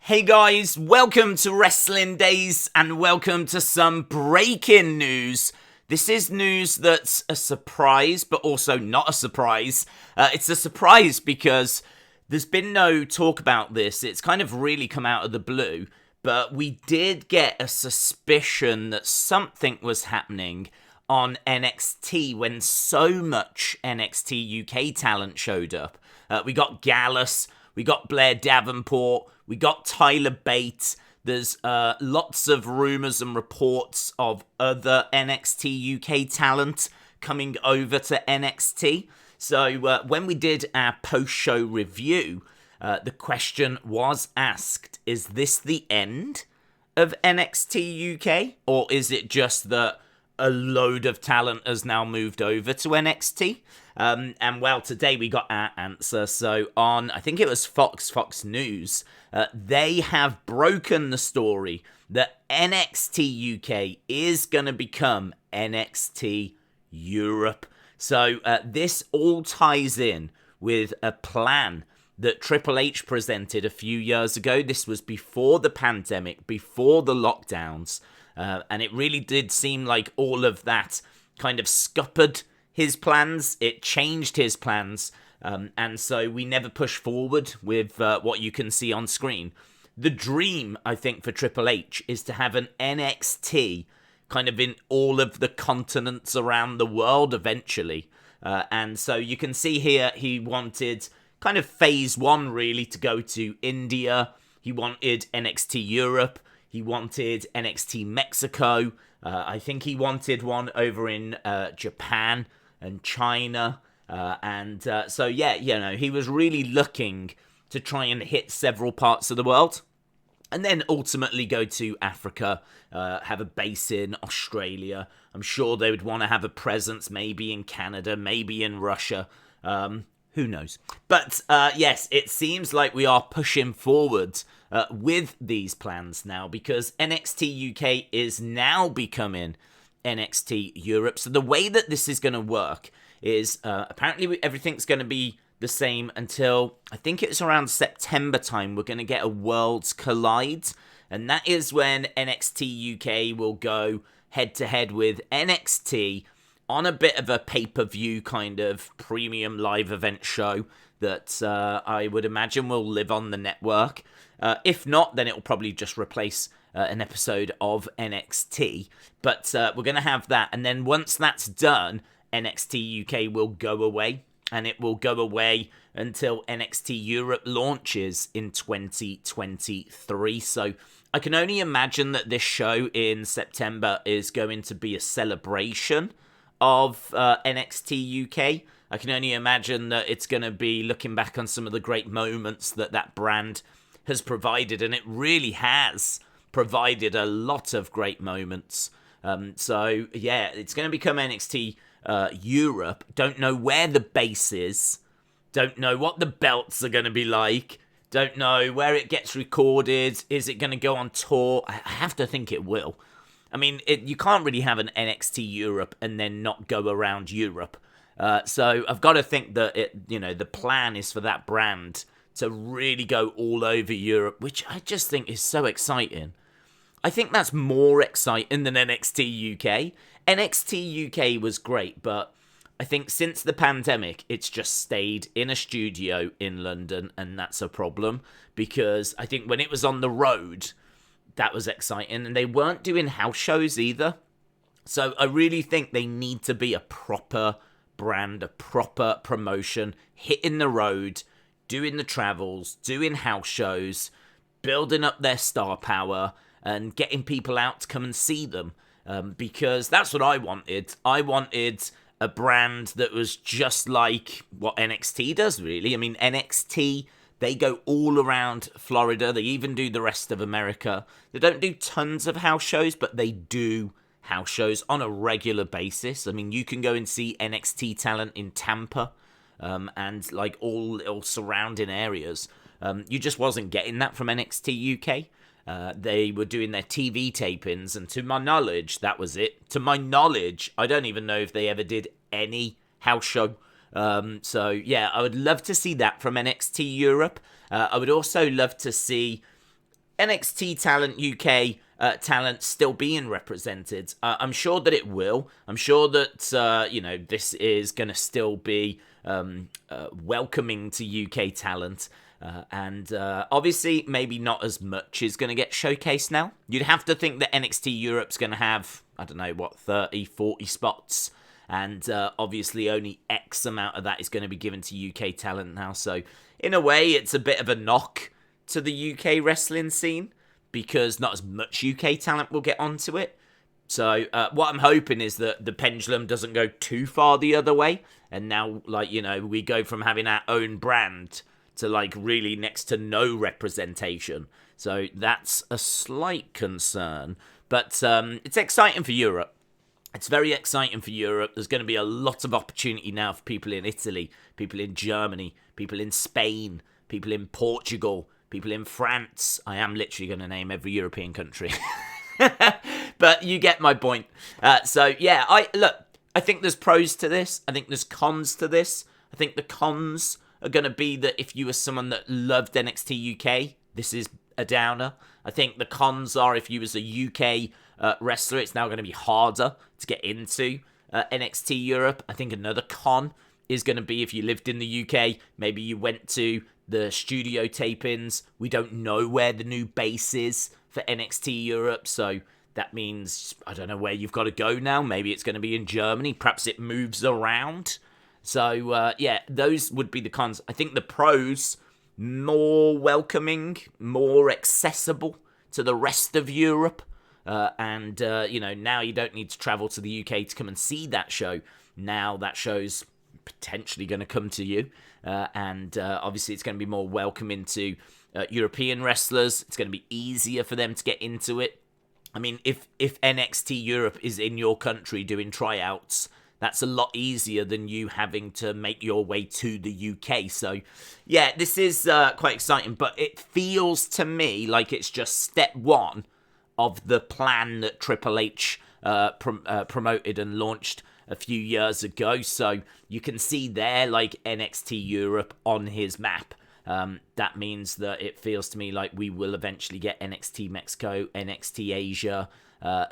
Hey guys, welcome to Wrestling Days and welcome to some breaking news. This is news that's a surprise, but also not a surprise. It's a surprise because there's been no talk about this. It's kind of really come out of the blue, but we did get a suspicion that something was happening on NXT when so much NXT UK talent showed up. We got Gallus, we got Blair Davenport, we got Tyler Bate. There's lots of rumours and reports of other NXT UK talent coming over to NXT. So when we did our post-show review, the question was asked, is this the end of NXT UK? Or is it just that a load of talent has now moved over to NXT? And well, today we got our answer. So on, I think it was Fox News, they have broken the story that NXT UK is going to become NXT Europe. So this all ties in with a plan that Triple H presented a few years ago. This was before the pandemic, before the lockdowns. And it really did seem like all of that kind of scuppered his plans. It changed his plans. And so we never push forward with what you can see on screen. The dream, I think, for Triple H is to have an NXT kind of in all of the continents around the world eventually. And so you can see here he wanted kind of phase one really to go to India. He wanted NXT Europe. He wanted NXT Mexico. I think he wanted one over in Japan and China. So, yeah, you know, he was really looking to try and hit several parts of the world. And then ultimately go to Africa, have a base in Australia. I'm sure they would want to have a presence maybe in Canada, maybe in Russia. Who knows? But yes, it seems like we are pushing forward with these plans now because NXT UK is now becoming NXT Europe. So the way that this is going to work is apparently everything's going to be the same until I think it's around September time. We're going to get a Worlds Collide, and that is when NXT UK will go head to head with NXT on a bit of a pay-per-view kind of premium live event show that I would imagine will live on the network. If not, then it will probably just replace an episode of NXT. But we're going to have that. And then once that's done, NXT UK will go away. And it will go away until NXT Europe launches in 2023. So I can only imagine that this show in September is going to be a celebration of NXT UK. I can only imagine that it's going to be looking back on some of the great moments that brand has provided, and it really has provided a lot of great moments. So yeah, it's going to become NXT Europe. Don't know where the base is, don't know what the belts are going to be like, don't know where it gets recorded. Is it going to go on tour? I have to think it will. I mean, you can't really have an NXT Europe and then not go around Europe. So I've got to think that the plan is for that brand to really go all over Europe, which I just think is so exciting. I think that's more exciting than NXT UK. NXT UK was great, but I think since the pandemic, it's just stayed in a studio in London, and that's a problem because I think when it was on the road, that was exciting, and they weren't doing house shows either. So I really think they need to be a proper brand, a proper promotion, hitting the road, doing the travels, doing house shows, building up their star power, and getting people out to come and see them. Because that's what I wanted. I wanted a brand that was just like what NXT does, really. I mean, NXT, they go all around Florida. They even do the rest of America. They don't do tons of house shows, but they do house shows on a regular basis. I mean, you can go and see NXT talent in Tampa and like all little surrounding areas. You just wasn't getting that from NXT UK. They were doing their TV tapings, and to my knowledge, that was it. To my knowledge, I don't even know if they ever did any house show. So, yeah, I would love to see that from NXT Europe. I would also love to see NXT Talent UK talent still being represented? I'm sure that it will. I'm sure that, this is going to still be welcoming to UK talent. And obviously, maybe not as much is going to get showcased now. You'd have to think that NXT Europe's going to have, 30, 40 spots. And obviously, only X amount of that is going to be given to UK talent now. So, in a way, it's a bit of a knock to the UK wrestling scene, because not as much UK talent will get onto it. So what I'm hoping is that the pendulum doesn't go too far the other way, and now, we go from having our own brand to, really next to no representation. So that's a slight concern, but it's exciting for Europe. It's very exciting for Europe. There's going to be a lot of opportunity now for people in Italy, people in Germany, people in Spain, people in Portugal, people in France. I am literally going to name every European country. But you get my point. I think there's pros to this. I think there's cons to this. I think the cons are going to be that if you were someone that loved NXT UK, this is a downer. I think the cons are if you was a UK wrestler, it's now going to be harder to get into NXT Europe. I think another con is going to be if you lived in the UK, maybe you went to the studio tapings. We don't know where the new base is for NXT Europe, so that means I don't know where you've got to go now. Maybe it's going to be in Germany. Perhaps it moves around. So, those would be the cons. I think the pros, more welcoming, more accessible to the rest of Europe. Now you don't need to travel to the UK to come and see that show. Now that show's potentially going to come to you. Obviously it's going to be more welcoming to European wrestlers. It's going to be easier for them to get into it. I mean, if NXT Europe is in your country doing tryouts, that's a lot easier than you having to make your way to the UK. So, yeah, this is quite exciting, but it feels to me like it's just step one of the plan that Triple H promoted and launched a few years ago. So you can see there, NXT Europe on his map. That means that it feels to me like we will eventually get NXT Mexico, NXT Asia,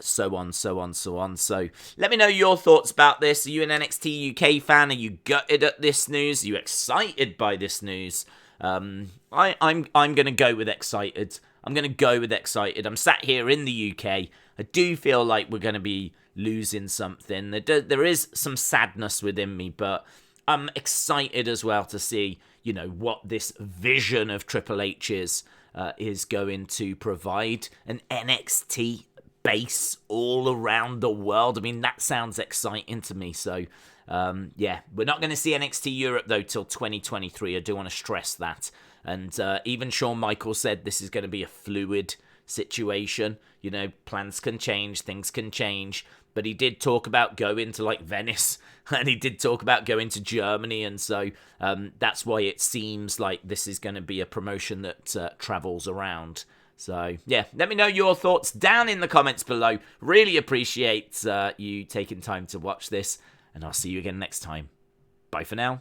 so on. So let me know your thoughts about this. Are you an NXT UK fan? Are you gutted at this news? Are you excited by this news? I'm going to go with excited. I'm sat here in the UK. I do feel like we're going to be losing something. There is some sadness within me, but I'm excited as well to see, what this vision of Triple H is going to provide. An NXT base all around the world. I mean, that sounds exciting to me. So, we're not going to see NXT Europe, though, till 2023. I do want to stress that. And even Shawn Michaels said this is going to be a fluid situation. Plans can change, things can change. But he did talk about going to, Venice. And he did talk about going to Germany. And so that's why it seems like this is going to be a promotion that travels around. So, yeah, let me know your thoughts down in the comments below. Really appreciate you taking time to watch this. And I'll see you again next time. Bye for now.